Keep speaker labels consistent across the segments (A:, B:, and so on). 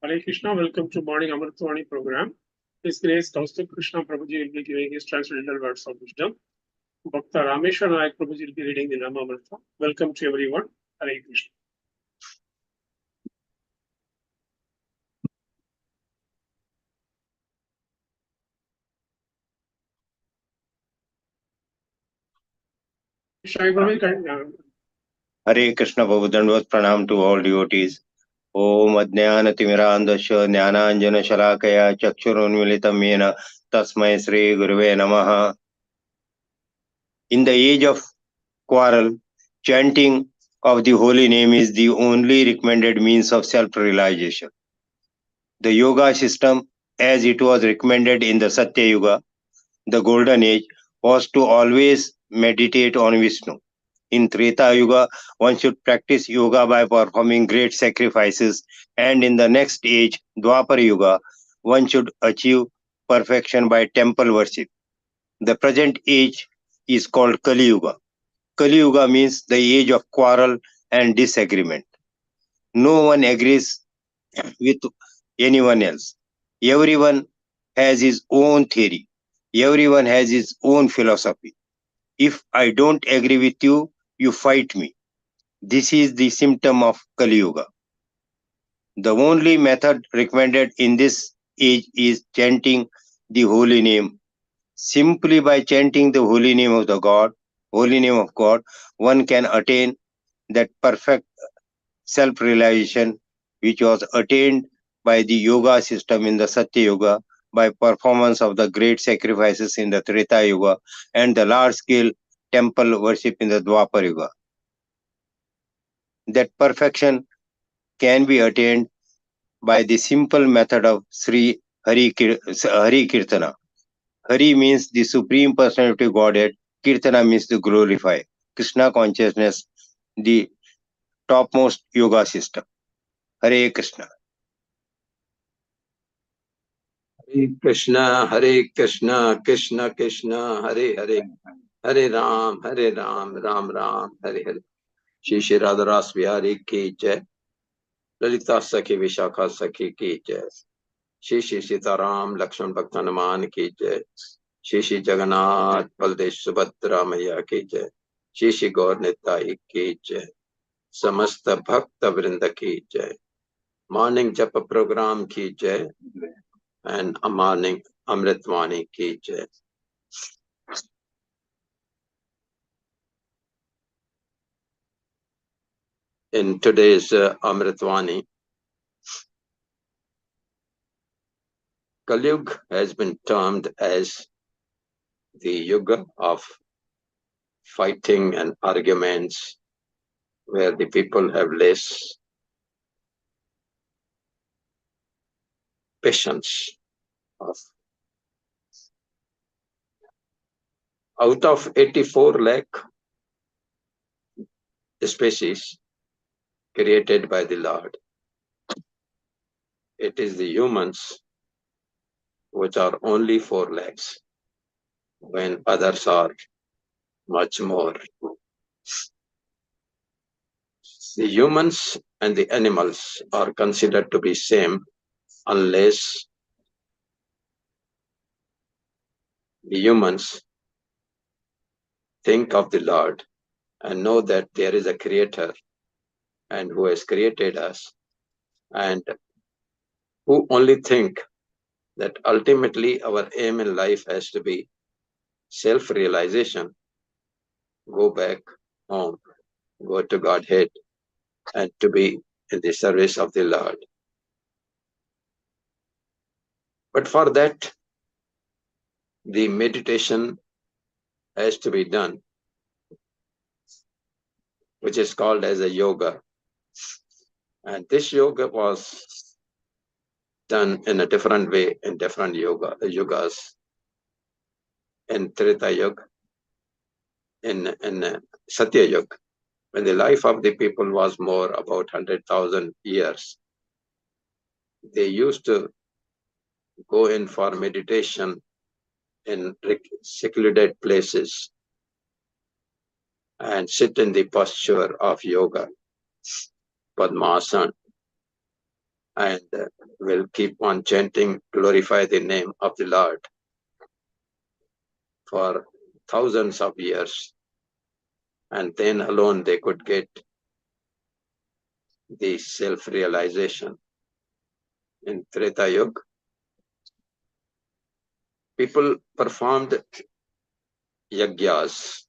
A: Hare Krishna, welcome to morning Amrut Vani program. His Grace Kaustubha Krishna Prabhuji will be giving his transcendental words of wisdom. Bhakta Rameshwar Nayak Prabhuji will be reading the Nama Amrita. Welcome to everyone. Hare Krishna.
B: Hare Krishna Prabhu, Dandvat Pranam to all devotees. Om Adnyana Timirandasya Jnananjana Shalakaya Chakshurunmilitam Yena Tasmai Sri Guruve Namaha. In the age of quarrel, chanting of the holy name is the only recommended means of self-realization. The yoga system, as it was recommended in the Satya Yuga, the golden age, was to always meditate on Vishnu. In Treta Yuga, one should practice yoga by performing great sacrifices, and in the next age, Dwapar Yuga, one should achieve perfection by temple worship. The present age is called Kali Yuga. Kali Yuga means the age of quarrel and disagreement. No one agrees with anyone else. Everyone has his own theory. Everyone has his own philosophy. If I don't agree with you, you fight me. This is the symptom of Kali Yuga. The only method recommended in this age is chanting the holy name. Simply by chanting the holy name of God, one can attain that perfect self-realization which was attained by the yoga system in the Satya Yuga, by performance of the great sacrifices in the Treta Yuga, and the large-scale temple worship in the Dwapar Yuga. That perfection can be attained by the simple method of Sri Hari Kirtana. Hari means the Supreme Personality of Godhead, Kirtana means to glorify. Krishna consciousness, the topmost yoga system. Hare Krishna.
C: Hare Krishna, Hare Krishna, Krishna Krishna, Hare Hare, Hare Ram, Ram Ram, Hare Hare. Shri Shri Radha Ras Bihari ki jai, Lalita Sakhi Vishakha Sakhi ki jai, Shri Shri Sitaram Lakshman Bhakta Hanuman ki jai, Shri Shri Jagannath Baldev Subhadra Maya ki jai, Shri Shri Gaur Nitai ki jai, Samasta Bhakta Vrinda ki jai, Morning Japa program ki jai, and a morning Amrit Vani ki jai. In today's Amrit Vani, Kalyug has been termed as the yuga of fighting and arguments, where the people have less patience. Out of 84 lakh species created by the Lord, it is the humans which are only 4 lakhs, when others are much more. The humans and the animals are considered to be same unless the humans think of the Lord and know that there is a creator and who has created us, and who only think that ultimately our aim in life has to be self-realization, go back home, go to Godhead, and to be in the service of the Lord. But for that, the meditation has to be done, which is called as a yoga. And this yoga was done in a different way in different yugas. In Treta Yuga, in Satya Yuga, when the life of the people was more about 100,000 years, they used to go in for meditation in secluded places and sit in the posture of yoga, Padmasana. and will keep on chanting, glorify the name of the Lord for thousands of years. And then alone they could get the self-realization. In Treta Yuga, people performed yagyas,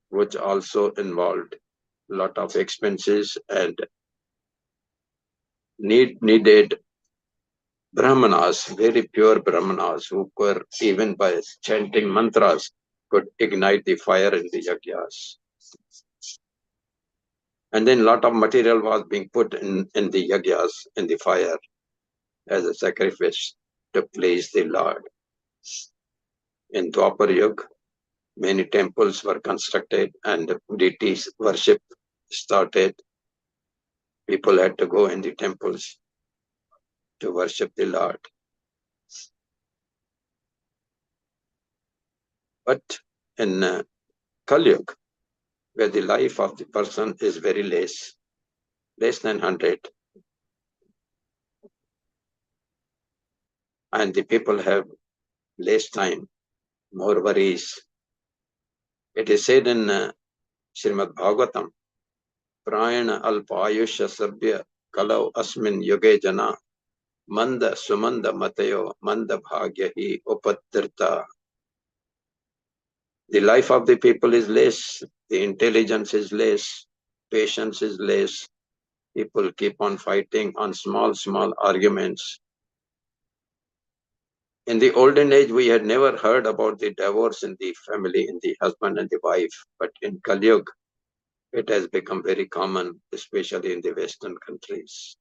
C: which also involved a lot of expenses and needed brahmanas, very pure brahmanas, who were, even by chanting mantras, could ignite the fire in the yagyas. And then a lot of material was being put in the yagyas, in the fire, as a sacrifice to please the Lord. In Dwapar Yuga, many temples were constructed and deities worship started. People had to go in the temples to worship the Lord. But in Kali Yuga, where the life of the person is very less than 100, and the people have less time, more worries. It is said in Srimad Bhagavatam, Prayana alpa ayusha sabya kalau asmin yuge jana manda sumanda matayo manda bhagya hi upattirta. The life of the people is less, the intelligence is less, patience is less. People keep on fighting on small arguments. In the olden age, we had never heard about the divorce in the family, in the husband and the wife. But in Kali Yuga, it has become very common, especially in the Western countries.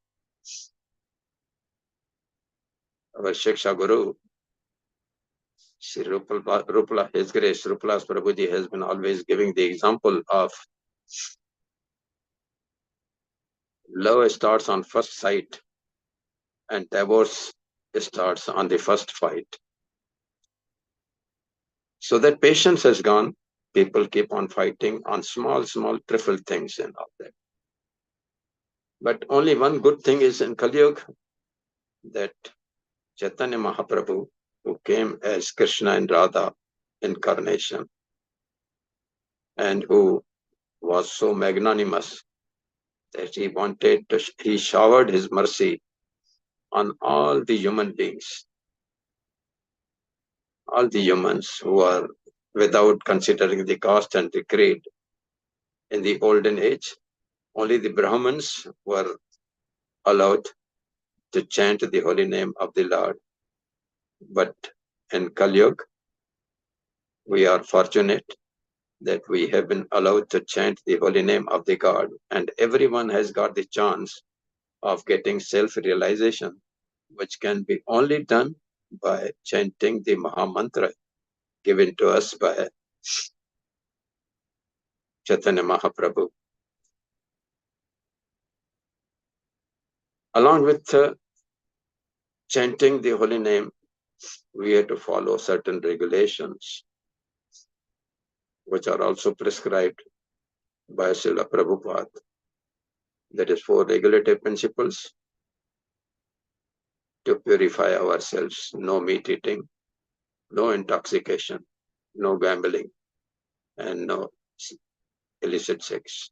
C: Our Shiksha Guru, Sri Rupala, His Grace, Rupala's Prabhuji has been always giving the example of love starts on first sight and divorce starts on the first fight. So that patience has gone. People keep on fighting on small trivial things and all that. But only one good thing is in Kali Yuga, that Chaitanya Mahaprabhu, who came as Krishna and Radha incarnation, and who was so magnanimous that he showered his mercy on all the human beings, all the humans who are without considering the caste and the creed. In the olden age, only the Brahmins were allowed to chant the holy name of the Lord. But in Kali Yuga, we are fortunate that we have been allowed to chant the holy name of the God, and everyone has got the chance of getting self-realization, which can be only done by chanting the Maha Mantra given to us by Chaitanya Mahaprabhu. Along with chanting the holy name, we have to follow certain regulations, which are also prescribed by Srila Prabhupada. That is 4 regulative principles to purify ourselves: no meat eating, no intoxication, no gambling, and no illicit sex.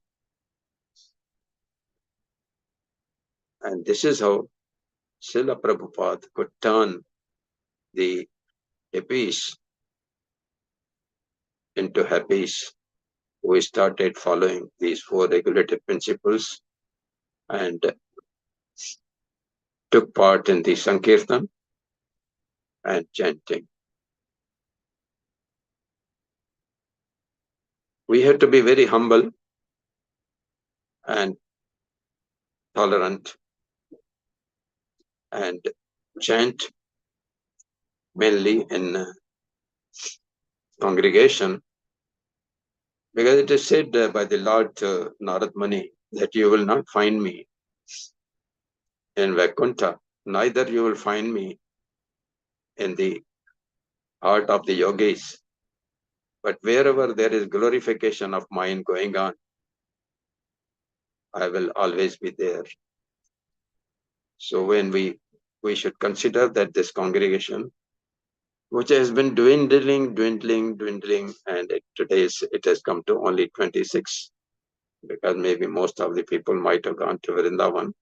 C: And this is how Srila Prabhupada could turn the hippies into happies who started following these 4 regulative principles and took part in the Sankirtan and chanting. We have to be very humble and tolerant and chant mainly in congregation, because it is said by the Lord Narad Muni that you will not find me in Vaikuntha, neither you will find me in the heart of the yogis, but wherever there is glorification of mine going on, I will always be there. So when we should consider that this congregation, which has been dwindling, and today it has come to only 26, because maybe most of the people might have gone to Vrindavan.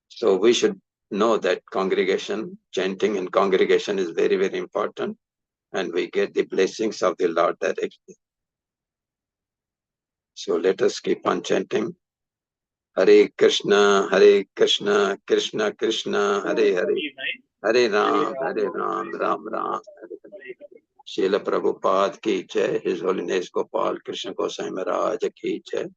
C: So we should know that congregation, chanting in congregation is very, very important, and we get the blessings of the Lord directly. So let us keep on chanting. Hare Krishna, Krishna Krishna, Hare Hare, Hare Ram, Ram Ram, Hare Hare. Srila Prabhupada ki jai, His Holiness Gopal Krishna Goswami Maharaj ki jai.